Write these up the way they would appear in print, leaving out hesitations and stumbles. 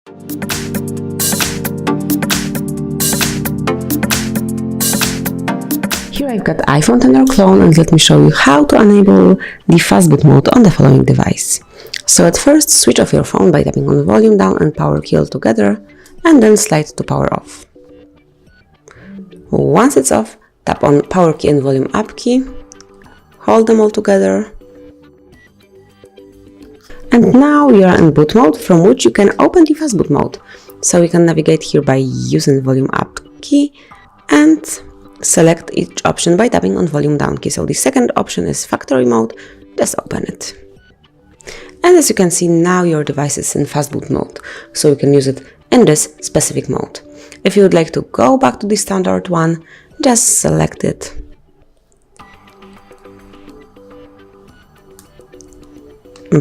Here I've got iPhone X clone, and let me show you how to enable the Fastboot mode on the following device. So at first, switch off your phone by tapping on volume down and power key all together, and then slide to power off. Once it's off, tap on power key and volume up key, hold them all together, and now we are in boot mode, from which you can open the Fastboot mode. So you can navigate here by using volume up key and select each option by tapping on volume down key. So the second option is factory mode, just open it. And as you can see, now your device is in Fastboot mode, so you can use it in this specific mode. If you would like to go back to the standard one, just select it.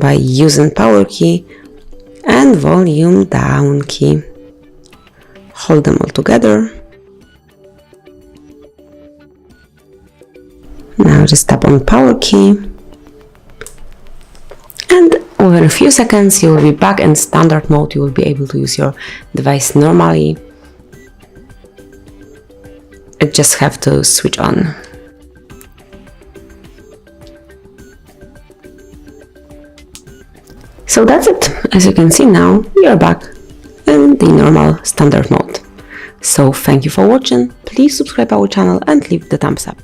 By using power key and volume down key. Hold them all together. Now just tap on power key. And within a few seconds you will be back in standard mode. You will be able to use your device normally. You just have to switch on. So that's it. As you can see now, we are back in the normal standard mode. So thank you for watching. Please subscribe our channel and leave the thumbs up.